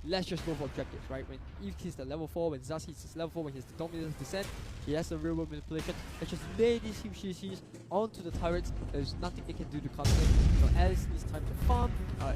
let's just go for objectives, right? When Eve hits the level 4, when Zaz hits his level 4, when he has the Dominance Descent, he has the real world manipulation. Let's just lay these huge CCs onto the turrets. There's nothing they can do to counter it. You know, Alice needs time to farm.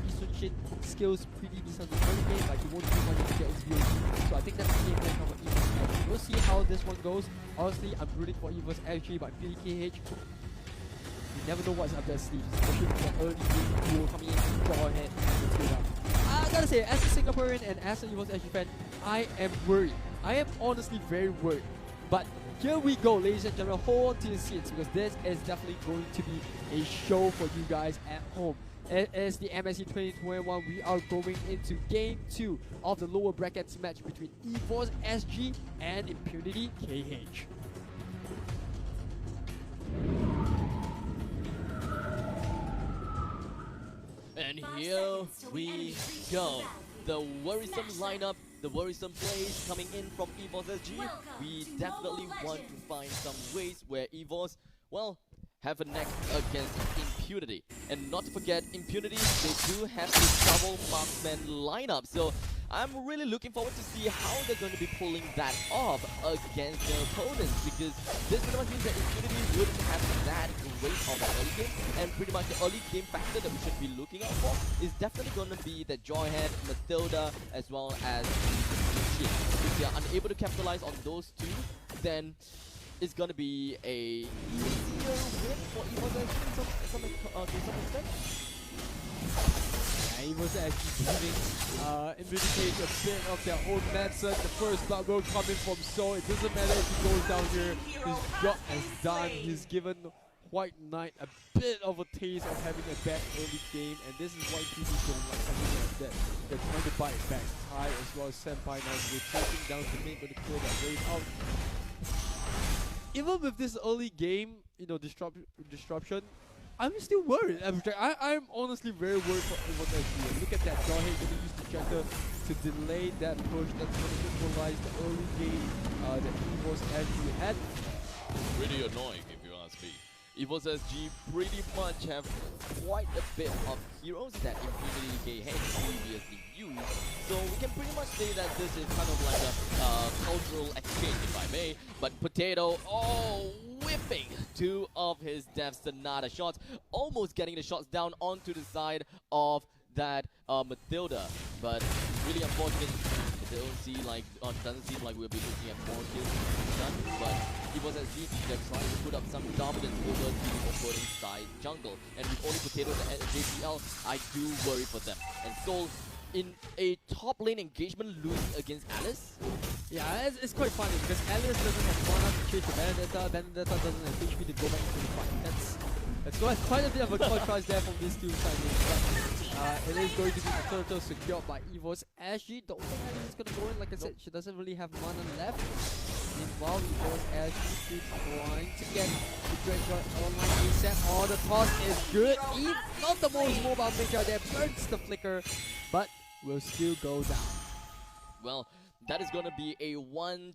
Eastern Shin skills pretty decent in the early game, like he won't do much to get his VOC. So I think that's the game plan for Evos SG. We'll see how this one goes. Honestly, I'm rooting for Evos SG, but PKH, you never know what's up their sleeves, especially with the early game duo coming in, draw ahead, and let's go down. I gotta say, as a Singaporean and as a Evos SG fan, I am worried. I am honestly very worried. But here we go, ladies and gentlemen, hold on to your seats because this is definitely going to be a show for you guys at home. It is the MSC 2021. We are going into Game 2 of the lower brackets match between Evos SG and Impunity KH. And here we go. The worrisome lineup, the worrisome plays coming in from Evos SG. We definitely want to find some ways where Evos, well, have a neck against Impunity. And not to forget, Impunity, they do have this double marksman lineup. So I'm really looking forward to see how they're going to be pulling that off against their opponents, because this pretty much means that Impunity wouldn't have that great of an early game, and pretty much the early game factor that we should be looking out for is definitely going to be the Joyhead, Matilda, as well as Shin. If they are unable to capitalize on those two, then it's going to be a easier win for Evos to some extent. Evos actually giving Impunity a bit of their own medicine. The first blood will come in from Soul. It doesn't matter if he goes down here. His job is done. He's given White Knight a bit of a taste of having a bad early game, and this is why people don't like something like that. They're trying to buy it back. Tai as well as Senpai now rotating down to mid, going to clear that wave out. Even with this early game, you know, disruption, I'm still worried. I'm honestly very worried for Evos SG. Look at that, Joyhead going to use the Jester to delay that push. That's going to neutralize the early game that Evos SG had. Pretty annoying if you ask me. Evos SG pretty much have quite a bit of heroes that Impunity KH previously used, so we can pretty much say that this is kind of like a cultural exchange, if I may. But Potato, oh, whipping two of his Death Sonata shots, almost getting the shots down onto the side of that Matilda, but really unfortunate. Doesn't seem like we'll be looking at more kills done, but Evos SG, they're trying to put up some dominance over the opponent's side jungle, and with only Potatoes at JPL, I do worry for them. And Soul, in a top lane engagement, losing against Alice. Yeah, it's quite funny because Alice doesn't have mana to chase the Benedetta doesn't have HP to go back into the fight. That's quite a bit of a contrast there from these two sides. It is going to be the turtle secured by Evos SG. Don't think Alice is going to go in. Like I said, she doesn't really have mana left. Meanwhile, Evos SG is trying to get the Dreadnought online reset. Oh, the toss is good. Eve, not the most mobile mage out there, burns the flicker, but will still go down. Well, that is going to be a 1-2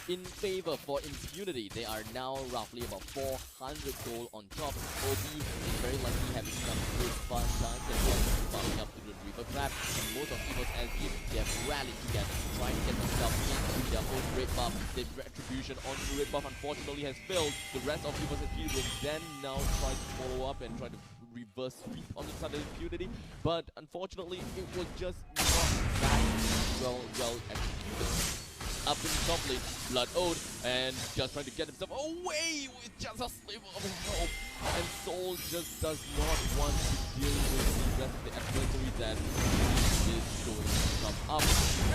in favor for Impunity. They are now roughly about 400 gold on top. OB is very likely having some good fun times as well, bumping up to the Reaper Trap. And most of Evos SG, they have rallied together to try and get themselves into their own red buff. The retribution onto red buff unfortunately has failed. The rest of Evos SG will then now try to follow up and try to reverse sweep on the side of Impunity, but unfortunately it was just not that well executed. Up in the top lane, Blood Ode, and just trying to get himself away with just a sliver of help. And Soul just does not want to deal with the rest of the adversary that is going to come up.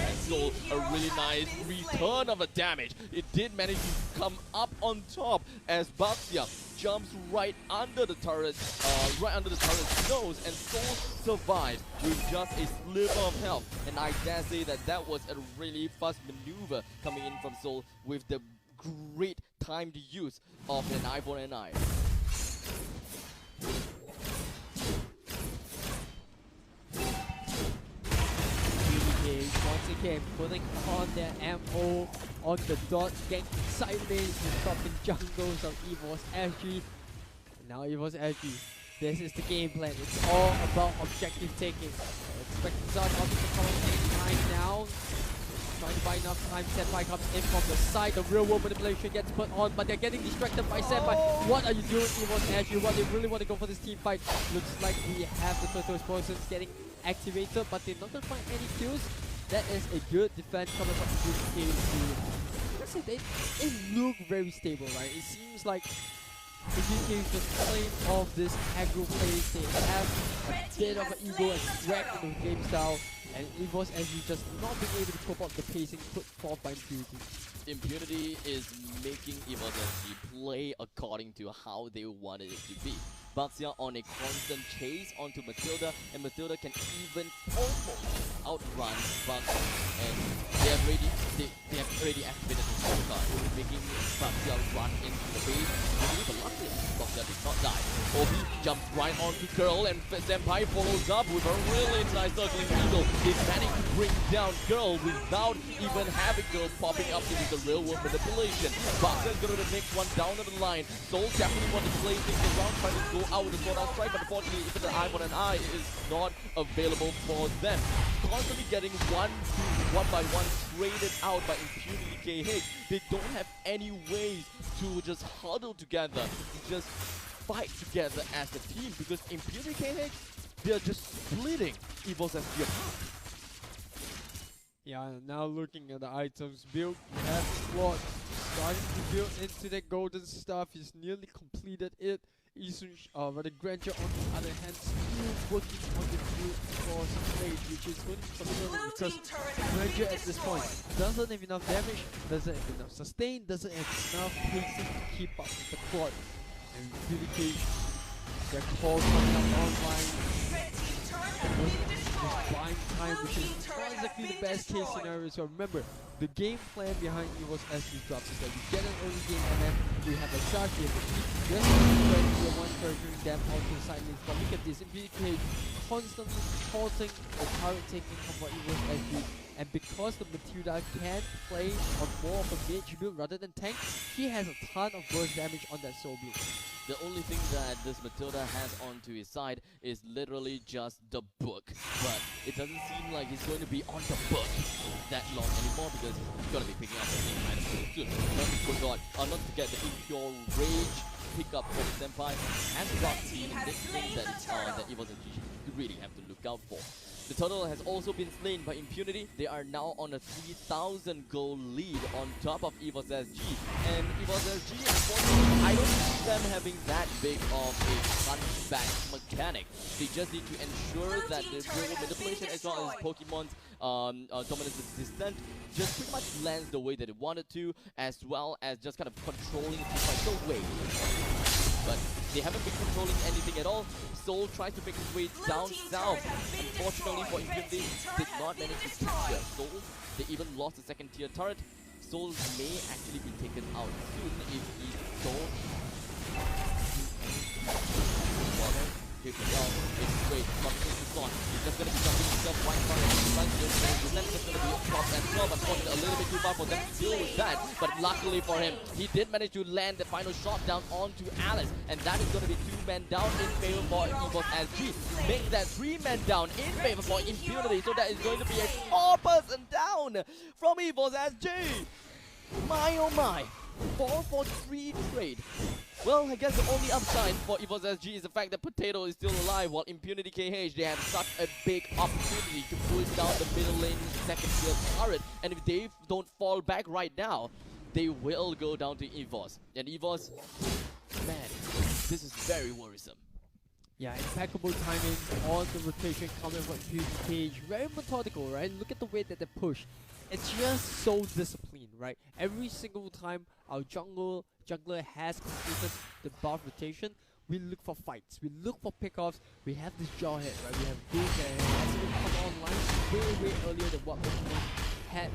And Soul, a really nice return of the damage. It did manage to come up on top as Baxia jumps right under the turret's nose, and Soul survives with just a sliver of health. And I dare say that that was a really fast maneuver coming in from Soul with the great timed use of an eye for an eye. Once again, putting on their MO on the dot, ganking side lanes, disrupting jungles of Evos SG. Now Evos SG, this is the game plan. It's all about objective taking. Expect Zaz on the enough time. Senpai comes in from the side. The real world manipulation gets put on, but they're getting distracted by Senpai. What are you doing, Evos and Ashley? What they really want to go for this team fight. Looks like we have the Turtle Explosions getting activated, but they're not going to find any kills. That is a good defense coming from the they look very stable, right? It seems like the UK is just playing off this aggro plays. They have a bit of an ego and threat in the game style, and Evos as you just not being able to cope up the pacing put forth by Impunity. Impunity is making Evos SG play according to how they wanted it to be. Baxia on a constant chase onto Matilda, and Matilda can even almost outrun Baxia, and they have already activated the Shoutcast, making Baxia run into the base. But luckily, Baxia did not die. Obi jumps right onto Girl, and Senpai follows up with a really nice circling eagle. He's managed to bring down Girl without even having Girl popping up into the real world manipulation. Baxia is going to the next one down on the line. Soul definitely want to play things around, trying to go out with a sword out strike, but unfortunately even the eye on an eye is not available for them. Constantly getting one by one traded out by Impunity KH. They don't have any ways to just huddle together, to just fight together as a team, because Impunity KH, they're just splitting Evos SG apart. Yeah, now looking at the items built, we have Squad starting to build into that golden stuff. He's nearly completed it. Rather Granger on the other hand still working on the field cross trade, which is going to be phenomenal because Granger at this point doesn't have enough damage, doesn't have enough sustain, doesn't have enough pacing to keep up with the quad. And Vindicate, their call coming up online, just buying time, which is not exactly the best case scenario. So remember, the game plan behind Evos SG drops is that we get an early game and then we have a charge game. Just when we are one charging them onto the side lanes. But look at this, Impunity constantly halting the turret taking from Evos SG. And because the Matilda can play on more of a mage build rather than tank, he has a ton of burst damage on that Soul Blue. The only thing that this Matilda has onto his side is literally just the book. But it doesn't seem like he's going to be on the book that long anymore, because he's going to be picking up the same item soon. Not to forget, not to get the Impure Rage pickup from Senpai and Roxy, this thing that Evos and G really have to look out for. The turtle has also been slain by Impunity. They are now on a 3,000 goal lead on top of Evos SG. And Evos SG, unfortunately, I don't see them having that big of a punchback mechanic. They just need to ensure that the real manipulation as well as Pokemon's dominance descent just pretty much lands the way that it wanted to, as well as just kind of controlling the fight the way. But they haven't been controlling anything at all. Soul tries to make his way down south. Unfortunately for Impunity, did not manage to capture Soul. They even lost a second tier turret. Soul may actually be taken out soon if he don't his way from Son. He's just gonna be jumping himself right in front of him. Then just gonna be crossed as well, but unfortunately a little bit too far for them to deal with that. But luckily for him, he did manage to land the final shot down onto Alice, and that is gonna be 2 men down in favor for Evos SG. Make that 3 men down in favor for Impunity, so that is going to be a 4-person down from Evos SG. My oh my, 4 for 3 trade. Well, I guess the only upside for Evos SG is the fact that Potato is still alive, while Impunity KH, they have such a big opportunity to push down the middle lane second tier turret. And if they don't fall back right now, they will go down to Evos. And Evos, man, this is very worrisome. Yeah, impeccable timing on the rotation coming from Impunity KH. Very methodical, right? Look at the way that they push. It's just so disciplined, right? Every single time our jungler has completed the buff rotation, we look for fights, we look for pickoffs. We have this Jawhead, right? We have Goose that has even come online way earlier than what Pokemon had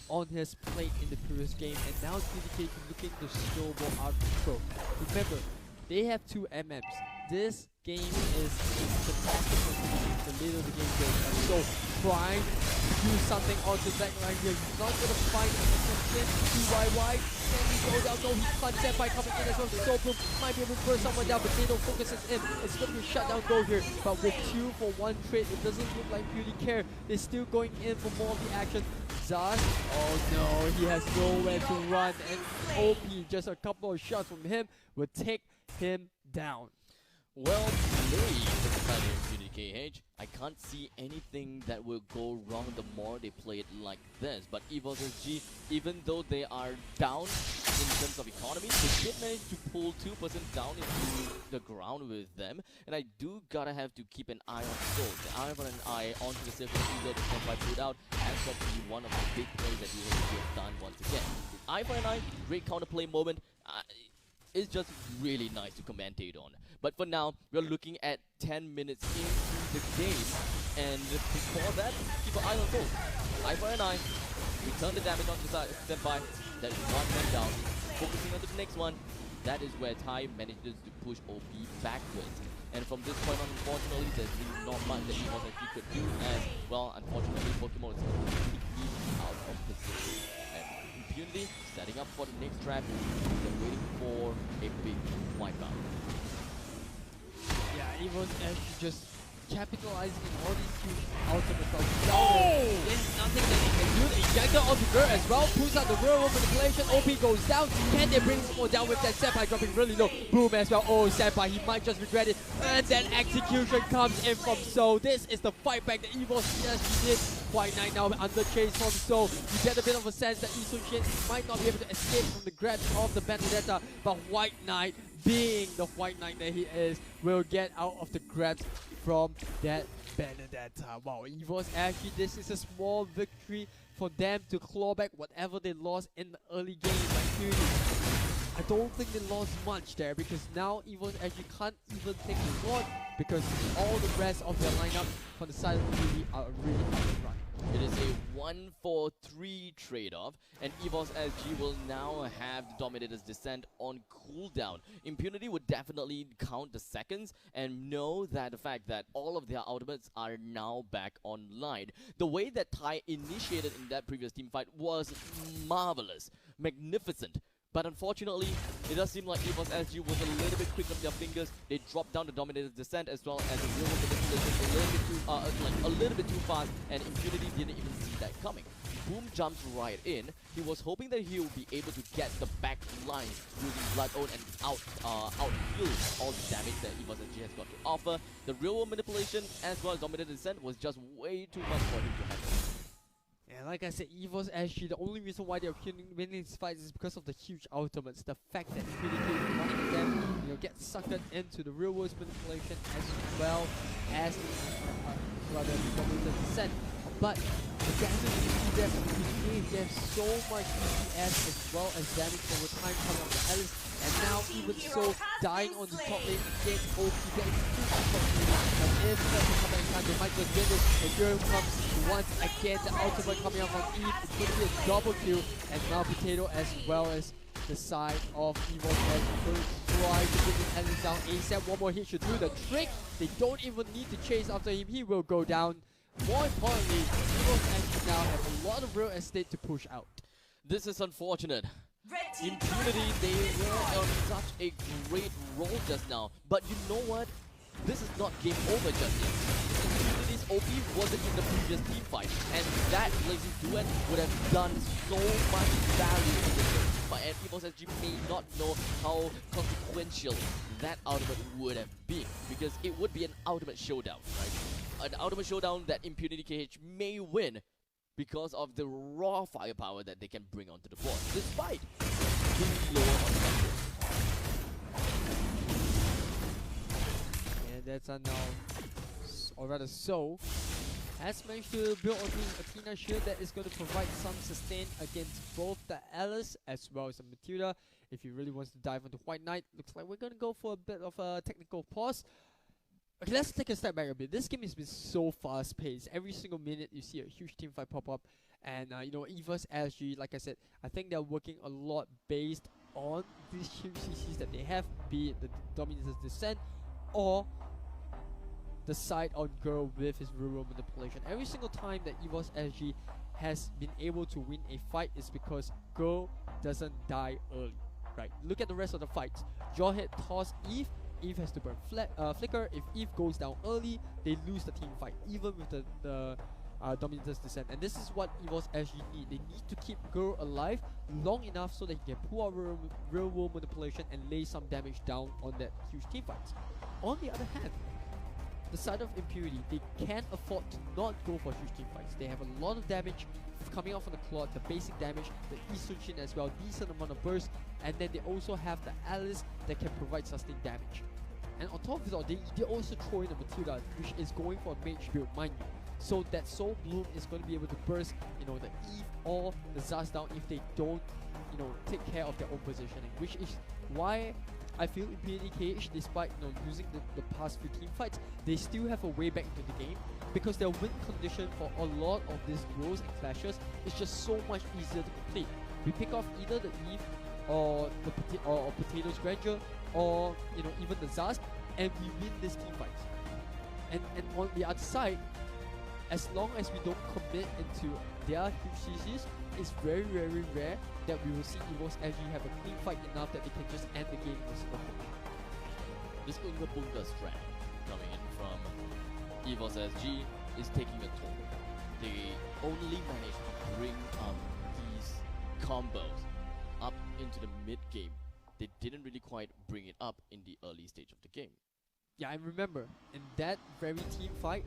on his plate in the previous game, and now DDK is looking to snowball out of control. Remember, they have 2 MMs. This game is fantastic for the later the game goes. And so trying to do something onto that line here. He's not gonna find a position. 2YY. Can he go down? No, he can't. Senpai coming in as well. So Boom might be able to burst someone down. Potato focuses in. It's gonna be a shutdown goal here. But with 2 for 1 trade, it doesn't look like Beauty care. They're still going in for more of the action. Zaz. Oh no, he has nowhere to run, and OP, just a couple of shots from him will take him down. Well played from the side of Impunity KH. I can't see anything that will go wrong the more they play it like this. But Evos SG, even though they are down in terms of economy, they did manage to pull 2% down into the ground with them. And I do gotta have to keep an eye on Soul. The eye for an eye onto the circle eagle to stand by put out has got to be one of the big plays that Evos SG have done once again. Eye for an eye, great counterplay moment. It's just really nice to commentate on. But for now, we're looking at 10 minutes into the game, and before that, keep an eye on Soul. Eye for an eye, return the damage onto the side, stand by, that is one man down. Focusing on the next one, that is where Tai manages to push OP backwards. And from this point on, unfortunately, there's really not much that Evos actually could do, and, well, unfortunately, Pokemon is completely out of position. Impunity setting up for the next trap. They're waiting for a big wipeout. Yeah, Evos actually just capitalizing on all these huge ultimate shots. There's nothing that they can do. The ejector onto Gur as well. Pulls out the real world manipulation. OP goes down. Can they bring more down with that Senpai dropping really low? Boom as well. Oh, Senpai, he might just regret it. And then execution comes in from Soul. This is the fight back that Evos actually did. White Knight now under chase from Soul. You get a bit of a sense that Isushin might not be able to escape from the grabs of the Benedetta, but White Knight, being the White Knight that he is, will get out of the grabs from that Benedetta. Wow, Evos actually, this is a small victory for them to claw back whatever they lost in the early game. Like, I don't think they lost much there, because now Evos actually can't even take the Lord, because all the rest of their lineup from the side of Impunity are really out of run. It is a 1-4-3 trade-off, and Evos SG will now have the Dominator's Descent on cooldown. Impunity would definitely count the seconds and know that the fact that all of their ultimates are now back online. The way that Tai initiated in that previous team fight was marvelous, magnificent. But unfortunately, it does seem like Evos SG was a little bit quick on their fingers. They dropped down the Dominator's Descent as well as the real manipulation a little bit too fast, and Impunity didn't even see that coming. Boom jumps right in. He was hoping that he would be able to get the back line using Blood Oath and out-heal all the damage that Evos SG has got to offer. The real world manipulation as well as Dominator's Descent was just way too much for him to handle. And like I said, Evos actually, the only reason why they're winning these fights is because of the huge ultimates. The fact that one of them, get suckered into the real world manipulation as well as the Dominator's Descent. But the damage you see there, he gave them so much DPS as well as damage over time coming off the Alice. And now even so, dying on the top lane against OP, that is too unfortunate. But if it doesn't come back in time, they might just win this. And here comes once again the ultimate coming out from Eve. It's going to be a double kill. And now Potato as well as the side of Evos as going to try to bring the Alice down ASAP. One more hit should do the trick. They don't even need to chase after him. He will go down. More importantly, Evos actually now have a lot of real estate to push out. This is unfortunate. Impunity, they were on such a great roll just now. But you know what? This is not game over just yet. Impunity's OP wasn't in the previous team fight, and that Blazing Duet would have done so much value in this game. But Evos SG may not know how consequential that ultimate would have been, because it would be an ultimate showdown, right? An ultimate showdown that Impunity KH may win because of the raw firepower that they can bring onto the board, despite being lower on the number. And that's unknown, or rather Soul has managed to build on the Athena shield that is going to provide some sustain against both the Alice as well as the Matilda. If he really wants to dive into White Knight, looks like we're going to go for a bit of a technical pause. Okay, let's take a step back a bit. This game has been so fast-paced. Every single minute you see a huge team fight pop up. And, Evos SG, like I said, I think they're working a lot based on these huge CCs that they have, be it the Dominator's Descent or the side on Girl with his rural manipulation. Every single time that Evos SG has been able to win a fight is because Girl doesn't die early. Right? Look at the rest of the fights. Jawhead toss Eve. Eve has to burn Flicker. If Eve goes down early, they lose the team fight. Even with the Dominator's Descent. And this is what Evos actually need. They need to keep Girl alive long enough so that he can pull out real world manipulation and lay some damage down on that huge team fight. On the other hand, the side of Impunity, they can't afford to not go for huge team fights. They have a lot of damage coming out from the Claude, the basic damage, the Isunshin as well, decent amount of burst, and then they also have the Alice that can provide sustained damage. And on top of it all, they also throw in a Matilda, which is going for a mage build, mind you. So that Soul Bloom is going to be able to burst, the Eve or the Zaz down if they don't, take care of their own positioning, which is why I feel Impunity KH, despite losing the past few team fights, they still have a way back into the game because their win condition for a lot of these duels and clashes is just so much easier to complete. We pick off either the Eve or the or Potato's Grandeur or even the Zaz, and we win this team fight. And on the other side, as long as we don't commit into their huge CCs, it's very, very rare that we will see Evos actually have a clean fight enough that they can just end the game in a single push. This Bunga strat coming in from Evos SG is taking a toll. They only managed to bring up these combos up into the mid game. They didn't really quite bring it up in the early stage of the game. Yeah, I remember in that very team fight,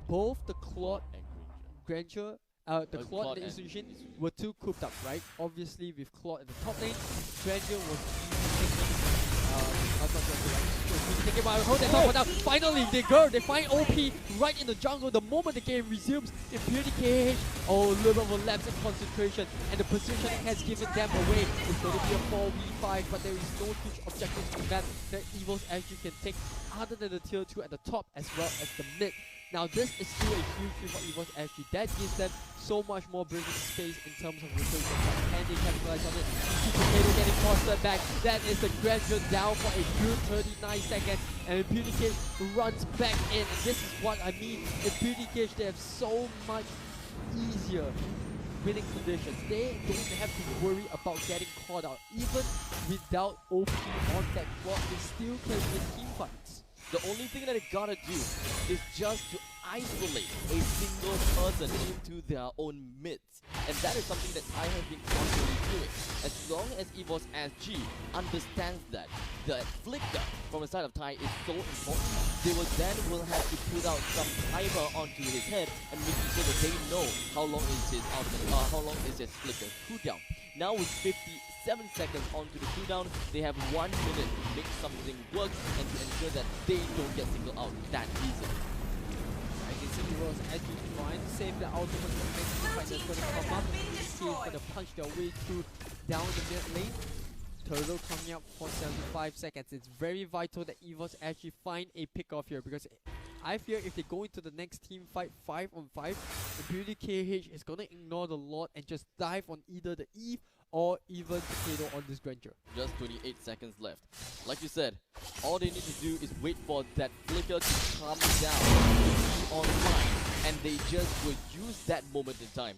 both the Claude and Granger, the Claude and the Isunshin were too cooped up, right? Obviously, with Claude at the top lane, Granger was taking finally, they find OP right in the jungle. The moment the game resumes, Impunity KH, a little bit of a lapse in concentration, and the positioning has given them away. It's going to be a 4v5, but there is no huge objective from that Evos actually can take, other than the tier 2 at the top as well as the mid. Now this is still a huge win for Evos actually. That gives them so much more breathing space in terms of rotation. Can they capitalize on it? Potato getting fostered back. That is the Grandeur down for a good 39 seconds. And Impunity runs back in. And this is what I mean. Impunity, they have so much easier winning conditions. They don't have to worry about getting caught out. Even without OP on that clock, they still can win team fights. The only thing that they gotta do is just to isolate a single person into their own midst. And that is something that I have been constantly doing. As long as Evos SG understands that the flicker from the side of Tai is so important, they will have to put out some timer onto his head and making sure that they know how long is his flicker cooldown. Now with 57 seconds onto the cooldown, they have 1 minute to make something work and to ensure that they don't get singled out that easily. I can see Evos actually trying to save the ultimate for the next fight that's going to come up. He's going to punch their way through down the mid lane. Turtle coming up for 75 seconds. It's very vital that Evos actually find a pick off here, because I fear if they go into the next team fight 5-on-5, Impunity KH is going to ignore the Lord and just dive on either the Eve or even Potato on this Granger. Just 28 seconds left. Like you said, all they need to do is wait for that flicker to calm down, to be online, and they just will use that moment in time.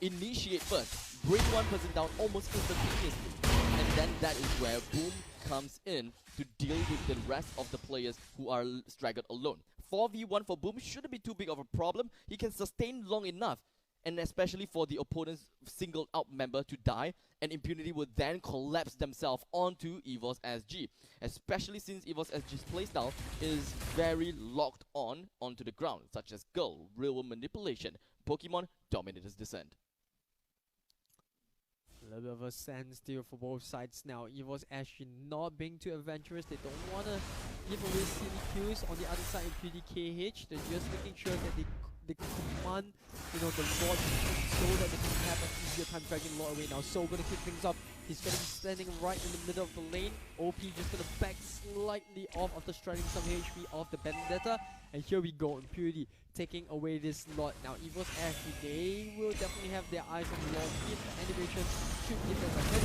Initiate first, bring one person down almost instantaneously, and then that is where Boom comes in to deal with the rest of the players who are straggled alone. 4v1 for Boom shouldn't be too big of a problem. He can sustain long enough, and especially for the opponent's singled out member to die, and Impunity would then collapse themselves onto Evos SG, especially since Evos SG's playstyle is very locked onto the ground, such as Girl, Real World Manipulation, Pokemon, Dominator's Descent. A little bit of a standstill for both sides now. Evos actually not being too adventurous. They don't want to give away silly kills. On the other side, Impunity KH, they're just making sure that they command, the Lord so that they can have an easier time dragging Lord away now. So gonna kick things up. He's gonna be standing right in the middle of the lane. OP just gonna back slightly off after striking some HP off the Vendetta. And here we go, Impunity taking away this Lord. Now Evos actually, they will definitely have their eyes on the Lord. If the animation should give them a hit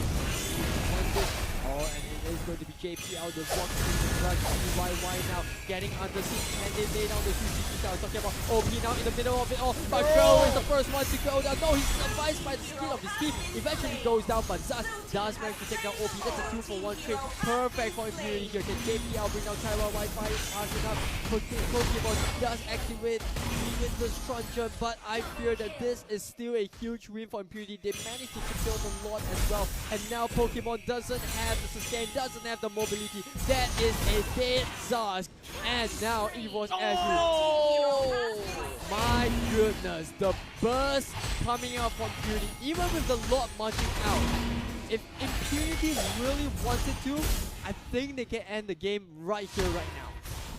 on this Oh, and it is going to be JPL, the walk in the front, CYY now getting under siege, and they lay down the 2 I was talking about OP now in the middle of it all, but Girl is the first one to go down. No, he's survived by the skin of his team, eventually goes down, but Zaz does manage to take down OP. That's a 2-for-1 trade, perfect for Impunity here. Can JPL bring down Tyra Wi-Fi, passing up, Pokemon does activate the Truncheon, but I fear that this is still a huge win for Impunity. They managed to secure the Lord as well, and now Pokemon doesn't have the sustain, doesn't have the mobility. That is a dead Zask, and now Evos as my goodness, the burst coming out from Impunity, even with the Lord munching out. If Impunity really wanted to, I think they can end the game right here, right now.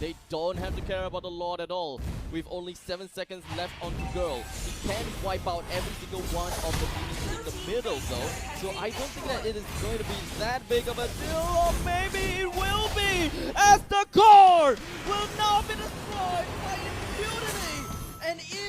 They don't have to care about the Lord at all. With only 7 seconds left on Girl, he can wipe out every single one of the minions in the middle though. So I don't think that it is going to be that big of a deal, or maybe it will be, as the core will now be destroyed by Impunity.